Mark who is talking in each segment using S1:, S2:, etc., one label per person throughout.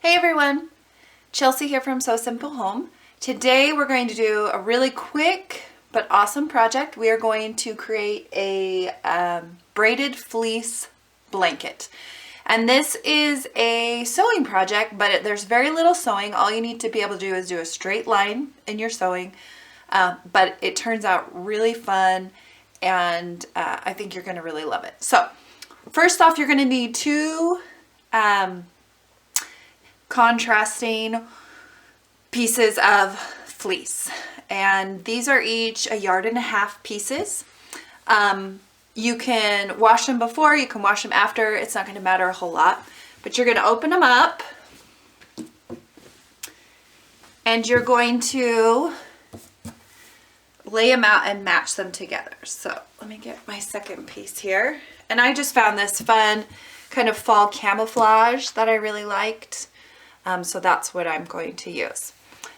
S1: Hey everyone, Chelsea here from So Simple Home. Today we're going to do a really quick but awesome project. We are going to create a braided fleece blanket. And this is a sewing project, but there's very little sewing. All you need to be able to do is do a straight line in your sewing. But it turns out really fun, and I think you're going to really love it. So first off, you're going to need two contrasting pieces of fleece, and these are each 1.5 yard pieces. You can wash them before, you can wash them after. It's not going to matter a whole lot, but you're going to open them up and you're going to lay them out and match them together. So let me get my second piece here, and I just found this fun kind of fall camouflage that I really liked. So that's what I'm going to use.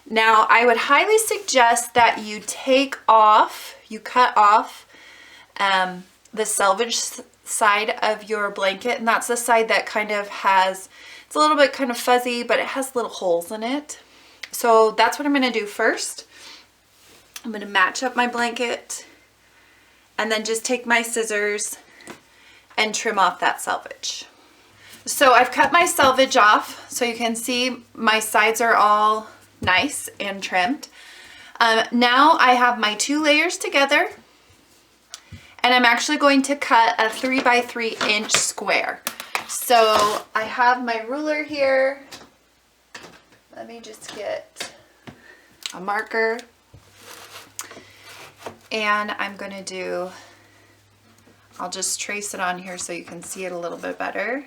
S1: Now, I would highly suggest that you cut off the selvage side of your blanket, and that's the side that kind of has, it's a little bit kind of fuzzy, but it has little holes in it. So that's what I'm going to do first. I'm going to match up my blanket and then just take my scissors and trim off that selvage. So I've cut my selvage off, so you can see my sides are all nice and trimmed. Now I have my 2 layers together, and I'm actually going to cut a 3 by 3 inch square. So I have my ruler here. Let me just get a marker, and I'm going to I'll just trace it on here so you can see it a little bit better.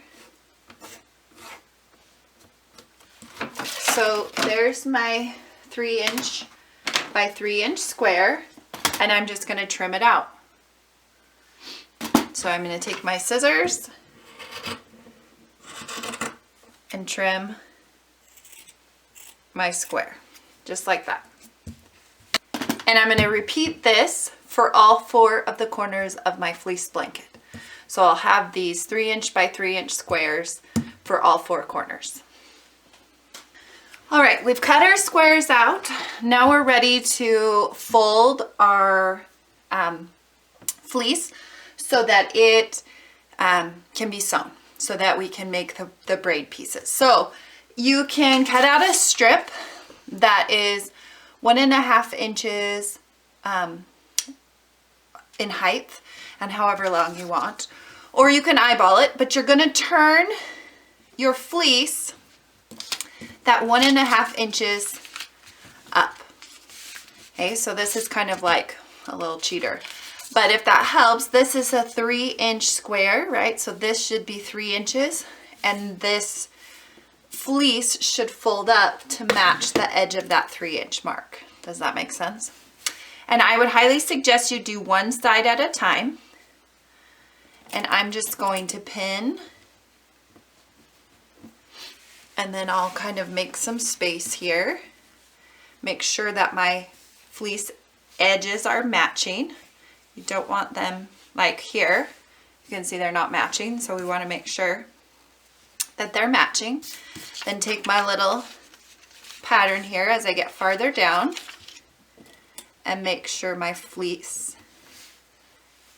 S1: So there's my 3 inch by 3 inch square, and I'm just going to trim it out. So I'm going to take my scissors and trim my square, just like that. And I'm going to repeat this for all 4 of the corners of my fleece blanket. So I'll have these 3 inch by 3 inch squares for all 4 corners. All right, we've cut our squares out. Now we're ready to fold our fleece so that it can be sewn, so that we can make the braid pieces. So you can cut out a strip that is 1.5 inches in height and however long you want, or you can eyeball it, but you're gonna turn your fleece that 1.5 inches up. Okay, so this is kind of like a little cheater, but if that helps, this is a 3 inch square, right? So this should be 3 inches, and this fleece should fold up to match the edge of that 3 inch mark. Does that make sense? And I would highly suggest you do one side at a time. And I'm just going to pin, and then I'll kind of make some space here. Make sure that my fleece edges are matching. You don't want them like here. You can see they're not matching, so we want to make sure that they're matching. Then take my little pattern here as I get farther down and make sure my fleece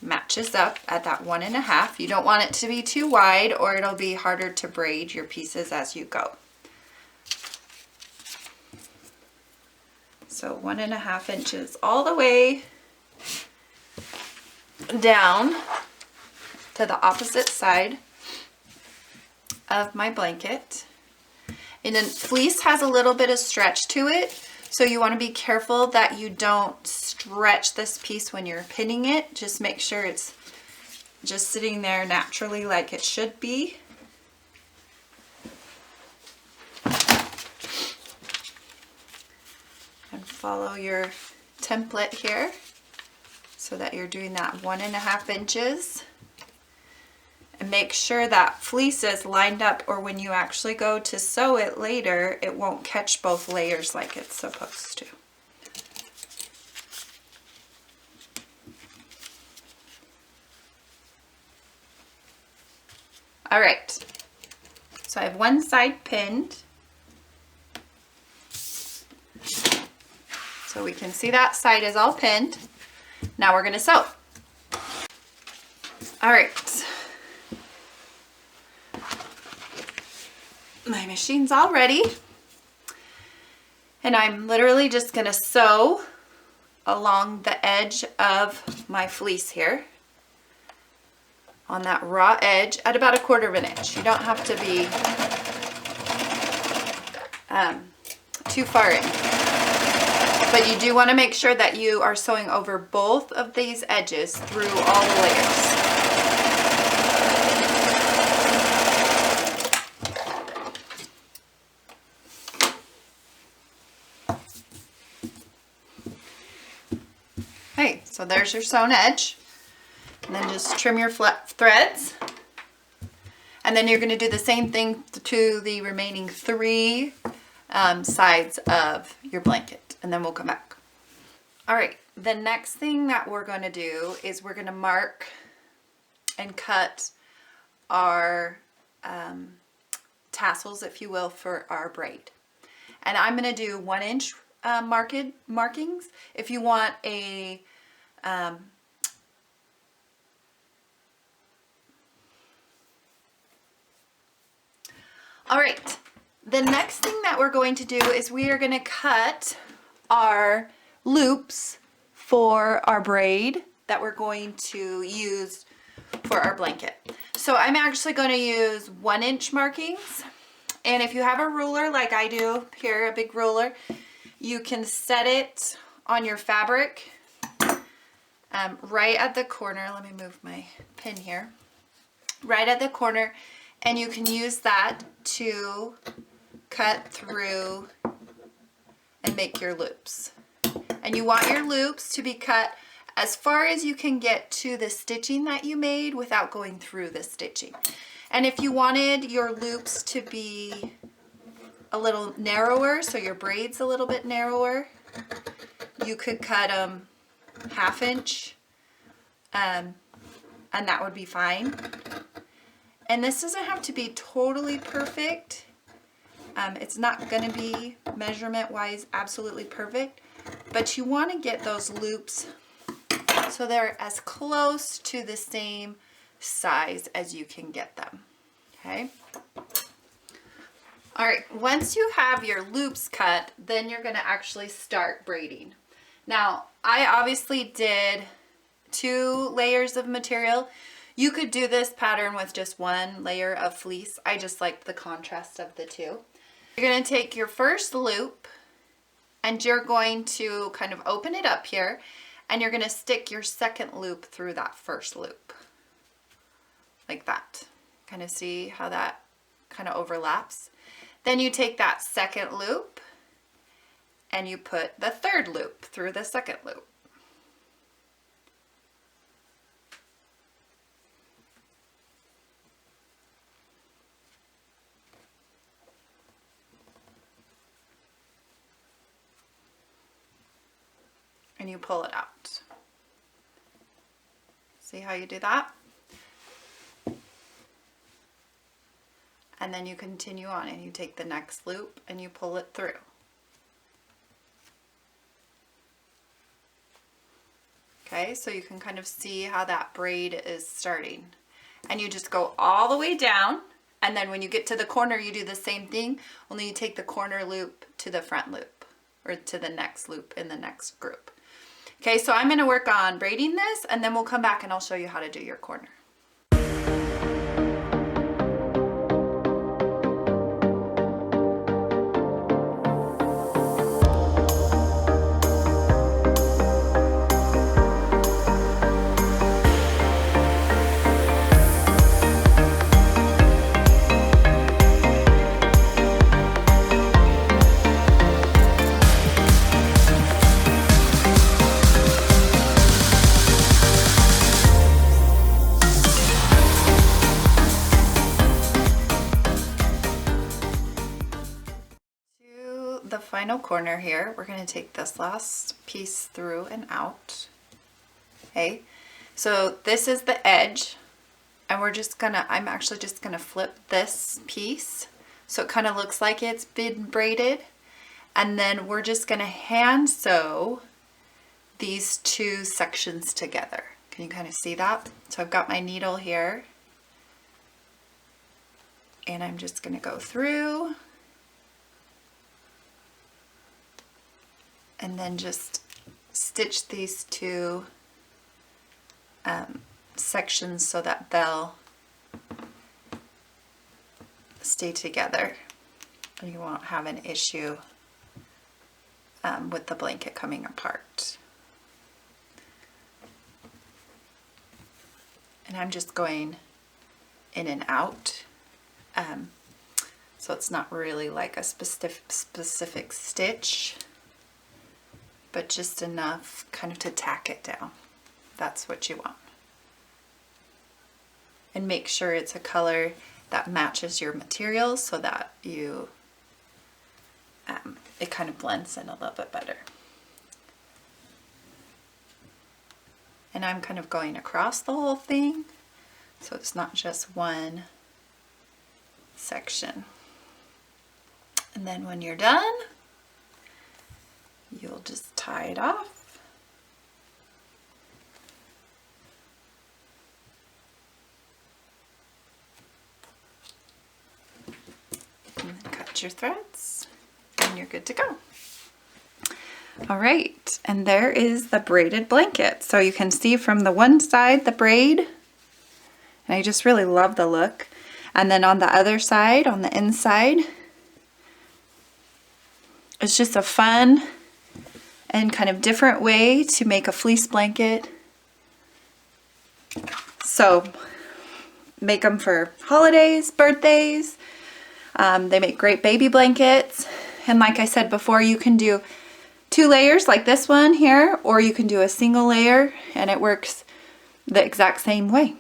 S1: matches up at that 1.5. You don't want it to be too wide, or it'll be harder to braid your pieces as you go. So 1.5 inches all the way down to the opposite side of my blanket. And then fleece has a little bit of stretch to it, so you want to be careful that you don't stretch this piece when you're pinning it. Just make sure it's just sitting there naturally like it should be. And follow your template here so that you're doing that 1.5 inches. And make sure that fleece is lined up, or when you actually go to sew it later, it won't catch both layers like it's supposed to. All right, so I have one side pinned. So we can see that side is all pinned. Now we're gonna sew. All right. My machine's all ready. And I'm literally just gonna sew along the edge of my fleece here, on that raw edge at about 1/4 of an inch. You don't have to be too far in, but you do want to make sure that you are sewing over both of these edges through all the layers. Okay, so there's your sewn edge. And then just trim your flat threads. And then you're going to do the same thing to the remaining 3 sides of your blanket. And then we'll come back. All right, the next thing that we're going to do is we're going to mark and cut our tassels, if you will, for our braid. And I'm going to do 1-inch markings. If you want a all right, the next thing that we're going to do is we are going to cut our loops for our braid that we're going to use for our blanket. So I'm actually going to use 1-inch markings. And if you have a ruler like I do here, a big ruler, you can set it on your fabric right at the corner. Let me move my pin here. Right at the corner. And you can use that to cut through and make your loops. And you want your loops to be cut as far as you can get to the stitching that you made without going through the stitching. And if you wanted your loops to be a little narrower, so your braid's a little bit narrower, you could cut them 1/2 inch, and that would be fine. And this doesn't have to be totally perfect. It's not going to be measurement-wise absolutely perfect, but you want to get those loops so they're as close to the same size as you can get them. Okay? All right, once you have your loops cut, then you're going to actually start braiding. Now, I obviously did 2 layers of material. You could do this pattern with just 1 layer of fleece. I just liked the contrast of the 2. You're going to take your first loop and you're going to kind of open it up here and you're going to stick your second loop through that first loop. Like that. Kind of see how that kind of overlaps. Then you take that second loop and you put the third loop through the second loop. And you pull it out. See how you do that? And then you continue on and you take the next loop and you pull it through. Okay, so you can kind of see how that braid is starting. And you just go all the way down, and then when you get to the corner you do the same thing, only you take the corner loop to the front loop, or to the next loop in the next group. Okay, so I'm going to work on braiding this and then we'll come back and I'll show you how to do your corner. Final corner here, we're going to take this last piece through and out. Okay, so this is the edge, and I'm actually just gonna flip this piece so it kind of looks like it's been braided, And then we're just gonna hand sew these two sections together. Can you kind of see that? So I've got my needle here, and I'm just gonna go through and then just stitch these two sections so that they'll stay together and you won't have an issue with the blanket coming apart. And I'm just going in and out, so it's not really like a specific stitch, but just enough kind of to tack it down. That's what you want. And make sure it's a color that matches your materials so that you it kind of blends in a little bit better. And I'm kind of going across the whole thing, so it's not just one section. And then when you're done, you'll just tie it off. And then cut your threads, and you're good to go. All right, and there is the braided blanket. So you can see from the one side the braid, and I just really love the look. And then on the other side, on the inside, it's just a fun and kind of different way to make a fleece blanket. So make them for holidays, birthdays. They make great baby blankets. And like I said before, you can do 2 layers like this one here, or you can do a single layer and it works the exact same way.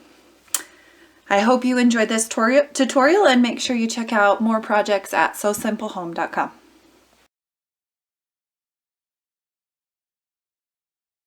S1: I hope you enjoyed this tutorial and make sure you check out more projects at sewsimplehome.com.